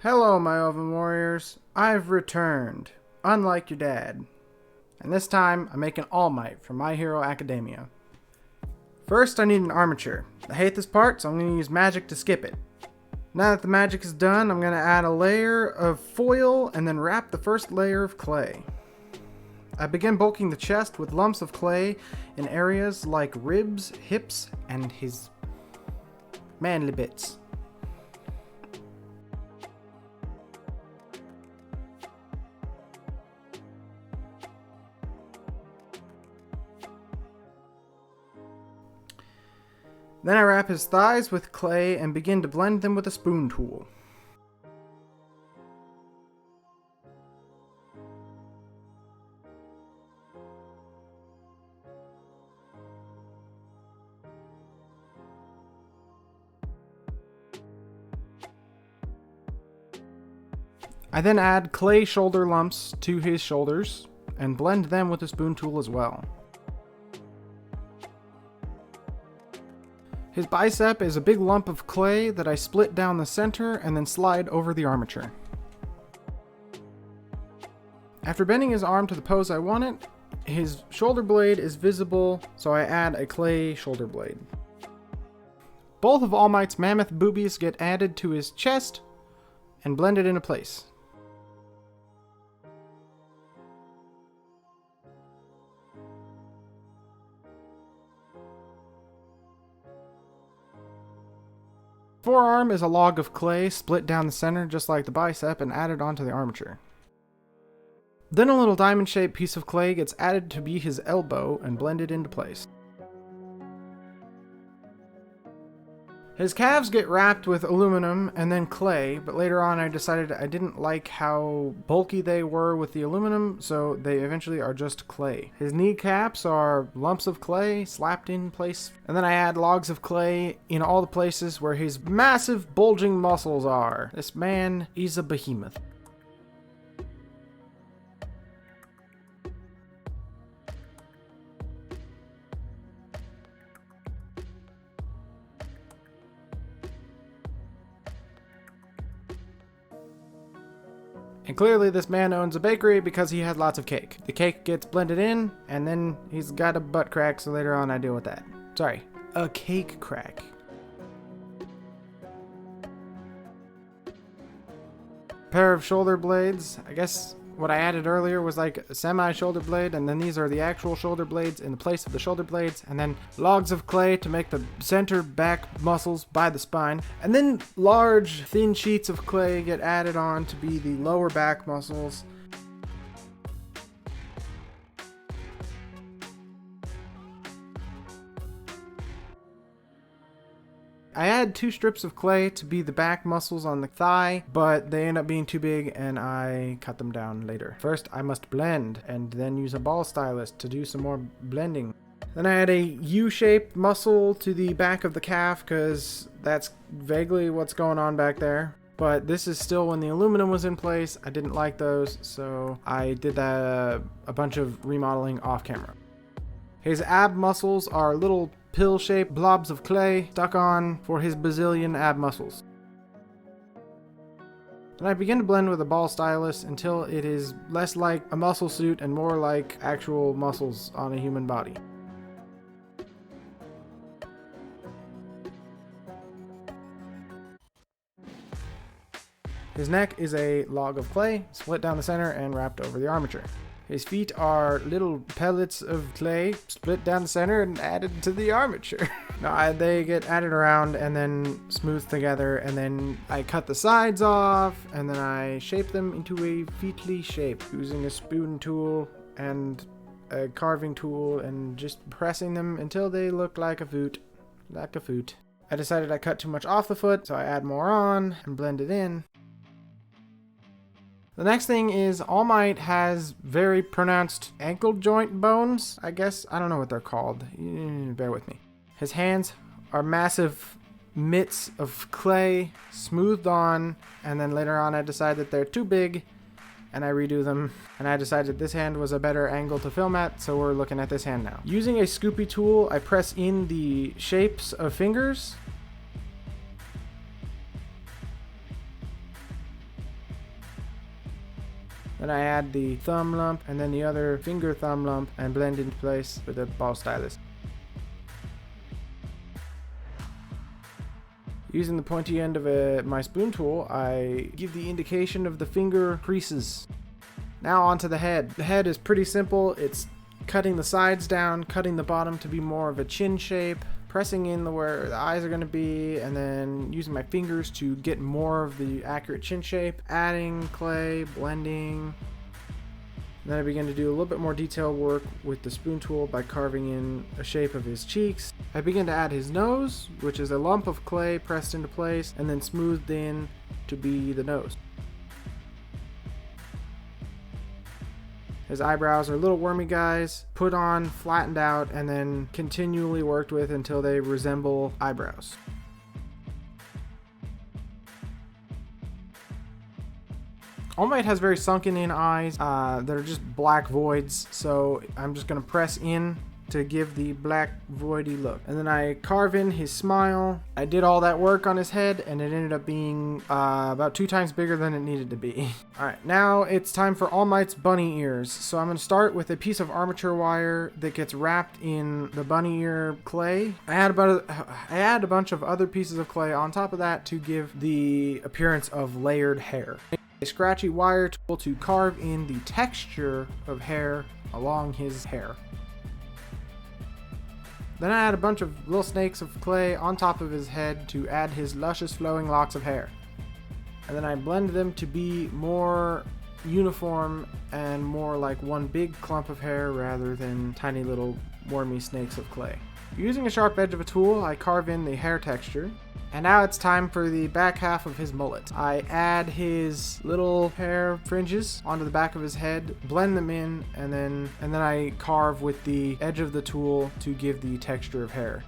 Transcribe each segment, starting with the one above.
Hello, my elven warriors. I've returned, unlike your dad. And this time, I'm making Allmight from My Hero Academia. First, I need an armature. I hate this part, so I'm going to use magic to skip it. Now that the magic is done, I'm going to add a layer of foil and then wrap the first layer of clay. I begin bulking the chest with lumps of clay in areas like ribs, hips, and his manly bits. Then I wrap his thighs with clay and begin to blend them with a spoon tool. I then add clay shoulder lumps to his shoulders and blend them with a spoon tool as well. His bicep is a big lump of clay that I split down the center and then slide over the armature. After bending his arm to the pose I want it, his shoulder blade is visible, so I add a clay shoulder blade. Both of Allmight's mammoth boobies get added to his chest and blended into place. Forearm is a log of clay split down the center just like the bicep and added onto the armature. Then a little diamond-shaped piece of clay gets added to be his elbow and blended into place. His calves get wrapped with aluminum and then clay, but later on I decided I didn't like how bulky they were with the aluminum, so they eventually are just clay. His kneecaps are lumps of clay slapped in place, and then I add logs of clay in all the places where his massive bulging muscles are. This man is a behemoth. And clearly this man owns a bakery because he has lots of cake. The cake gets blended in, and then he's got a butt crack, so later on I deal with that. Sorry, a cake crack. Pair of shoulder blades. I guess what I added earlier was like a semi-shoulder blade, and then these are the actual shoulder blades in the place of the shoulder blades, and then logs of clay to make the center back muscles by the spine, and then large thin sheets of clay get added on to be the lower back muscles. I add 2 strips of clay to be the back muscles on the thigh, but they end up being too big and I cut them down later. First, I must blend and then use a ball stylus to do some more blending. Then I add a U-shaped muscle to the back of the calf because that's vaguely what's going on back there. But this is still when the aluminum was in place. I didn't like those, so I did that a bunch of remodeling off camera. His ab muscles are little pill-shaped blobs of clay stuck on for his bazillion ab muscles. Then I begin to blend with a ball stylus until it is less like a muscle suit and more like actual muscles on a human body. His neck is a log of clay, split down the center and wrapped over the armature. His feet are little pellets of clay split down the center and added to the armature. They get added around and then smoothed together, and then I cut the sides off and then I shape them into a feetly shape using a spoon tool and a carving tool and just pressing them until they look like a foot. Like a foot. I decided I cut too much off the foot, so I add more on and blend it in. The next thing is Allmight has very pronounced ankle joint bones, I guess. I don't know what they're called. Bear with me. His hands are massive mitts of clay smoothed on, and then later on I decided that they're too big and I redo them, and I decided this hand was a better angle to film at, so we're looking at this hand now. Using a scoopy tool, I press in the shapes of fingers Then I add the thumb lump and then the other finger thumb lump and blend into place with the ball stylus. Using the pointy end of my spoon tool, I give the indication of the finger creases. Now onto the head. The head is pretty simple. It's cutting the sides down, cutting the bottom to be more of a chin shape, pressing in where the eyes are going to be, and then using my fingers to get more of the accurate chin shape, adding clay, blending. And then I begin to do a little bit more detailed work with the spoon tool by carving in a shape of his cheeks. I begin to add his nose, which is a lump of clay pressed into place and then smoothed in to be the nose. His eyebrows are little wormy guys, put on, flattened out, and then continually worked with until they resemble eyebrows. Allmight has very sunken in eyes that are just black voids, so I'm just going to press in to give the black voidy look. And then I carve in his smile. I did all that work on his head and it ended up being about 2 times bigger than it needed to be. Alright, now it's time for Allmight's bunny ears. So I'm going to start with a piece of armature wire that gets wrapped in the bunny ear clay. I add a bunch of other pieces of clay on top of that to give the appearance of layered hair. A scratchy wire tool to carve in the texture of hair along his hair. Then I add a bunch of little snakes of clay on top of his head to add his luscious flowing locks of hair. And then I blend them to be more uniform and more like one big clump of hair rather than tiny little wormy snakes of clay. Using a sharp edge of a tool, I carve in the hair texture. And now it's time for the back half of his mullet. I add his little hair fringes onto the back of his head, blend them in, and then I carve with the edge of the tool to give the texture of hair.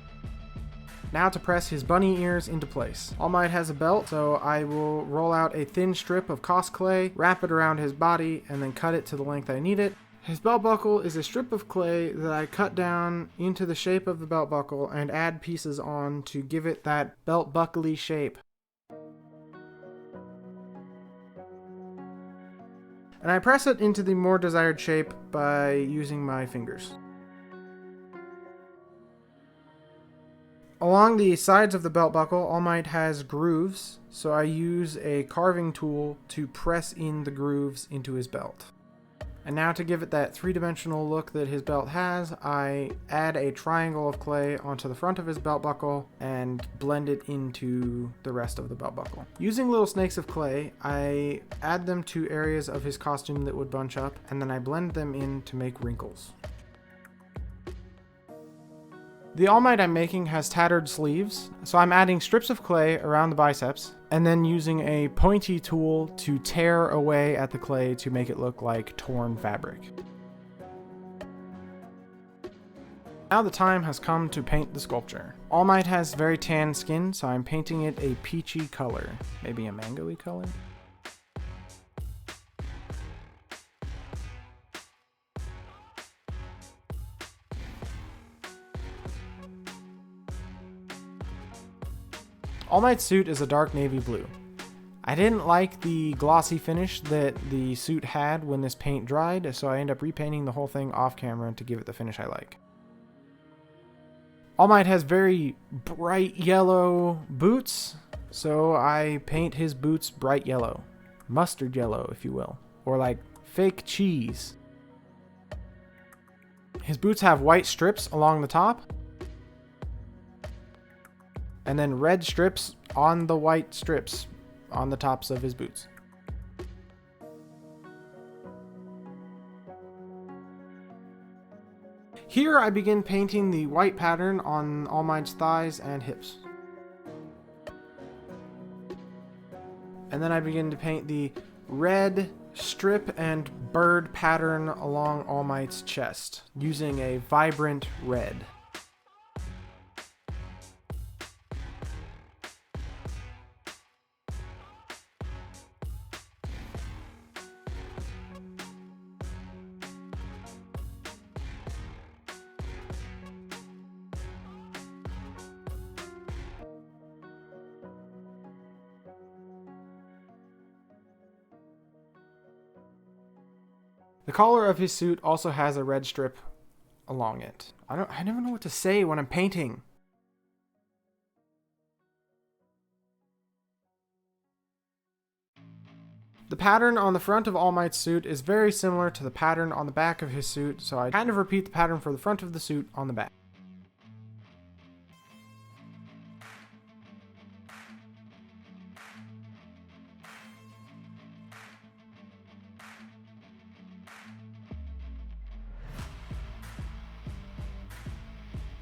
Now to press his bunny ears into place. Allmight has a belt, so I will roll out a thin strip of Cos clay, wrap it around his body, and then cut it to the length I need it. His belt buckle is a strip of clay that I cut down into the shape of the belt buckle and add pieces on to give it that belt buckly shape. And I press it into the more desired shape by using my fingers. Along the sides of the belt buckle, Allmight has grooves, so I use a carving tool to press in the grooves into his belt. And now to give it that 3-dimensional look that his belt has, I add a triangle of clay onto the front of his belt buckle and blend it into the rest of the belt buckle. Using little snakes of clay, I add them to areas of his costume that would bunch up, and then I blend them in to make wrinkles. The Allmight I'm making has tattered sleeves, so I'm adding strips of clay around the biceps, and then using a pointy tool to tear away at the clay to make it look like torn fabric. Now the time has come to paint the sculpture. Allmight has very tan skin, so I'm painting it a peachy color, maybe a mango-y color? Allmight's suit is a dark navy blue. I didn't like the glossy finish that the suit had when this paint dried, so I ended up repainting the whole thing off camera to give it the finish I like. Allmight has very bright yellow boots, so I paint his boots bright yellow. Mustard yellow, if you will. Or like fake cheese. His boots have white strips along the top, and then red strips on the white strips on the tops of his boots. Here I begin painting the white pattern on Allmight's thighs and hips. And then I begin to paint the red strip and bird pattern along Allmight's chest using a vibrant red. The collar of his suit also has a red strip along it. I never know what to say when I'm painting. The pattern on the front of Allmight's suit is very similar to the pattern on the back of his suit, so I kind of repeat the pattern for the front of the suit on the back.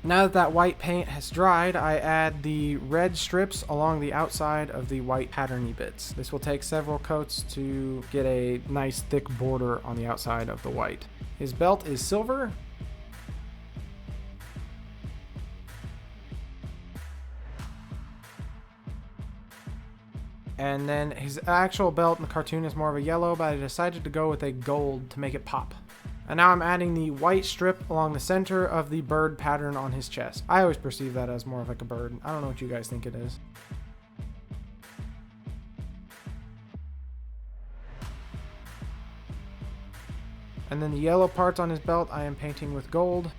Now that that white paint has dried, I add the red strips along the outside of the white patterny bits. This will take several coats to get a nice thick border on the outside of the white. His belt is silver. And then his actual belt in the cartoon is more of a yellow, but I decided to go with a gold to make it pop. And now I'm adding the white strip along the center of the bird pattern on his chest. I always perceive that as more of like a bird. I don't know what you guys think it is. And then the yellow parts on his belt I am painting with gold.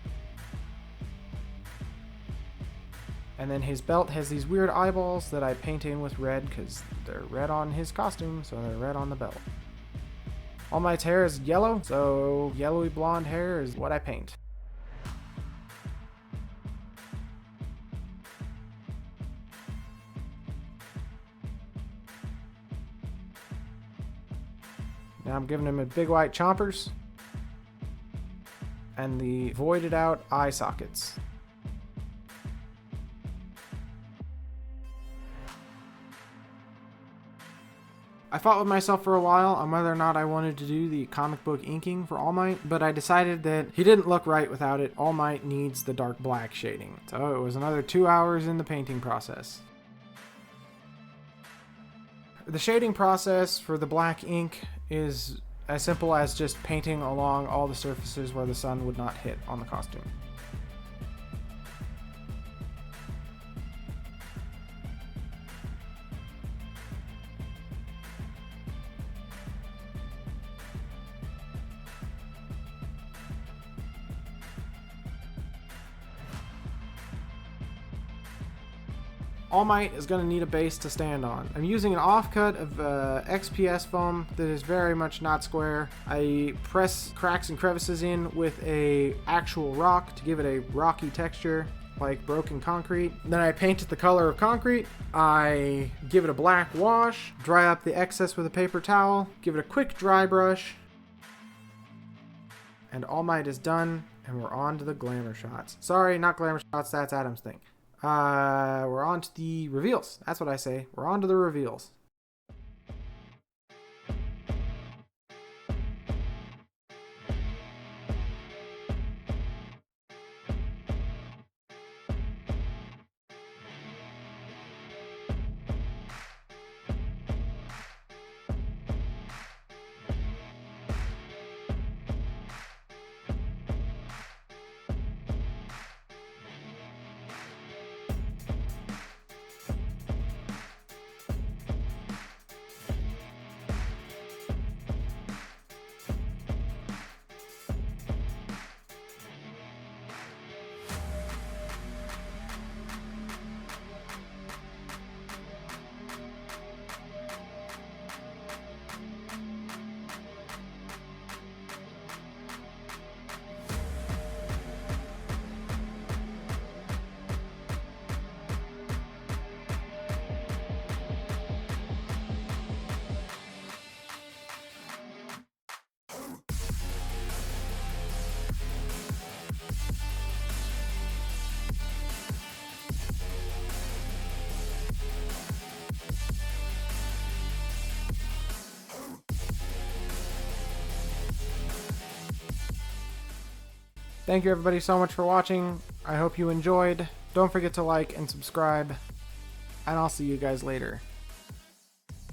And then his belt has these weird eyeballs that I paint in with red because they're red on his costume, so they're red on the belt. Allmight's hair is yellow, so yellowy blonde hair is what I paint. Now I'm giving him a big white chompers and the voided out eye sockets. I fought with myself for a while on whether or not I wanted to do the comic book inking for Allmight, but I decided that he didn't look right without it. Allmight needs the dark black shading. So it was another 2 hours in the painting process. The shading process for the black ink is as simple as just painting along all the surfaces where the sun would not hit on the costume. Allmight is going to need a base to stand on. I'm using an offcut of XPS foam that is very much not square. I press cracks and crevices in with a actual rock to give it a rocky texture like broken concrete. Then I paint it the color of concrete. I give it a black wash, dry up the excess with a paper towel, give it a quick dry brush, and Allmight is done, and we're on to the glamour shots. Sorry, not glamour shots, that's Adam's thing. We're on to the reveals. That's what I say. We're on to the reveals. Thank you everybody so much for watching. I hope you enjoyed. Don't forget to like and subscribe, and I'll see you guys later.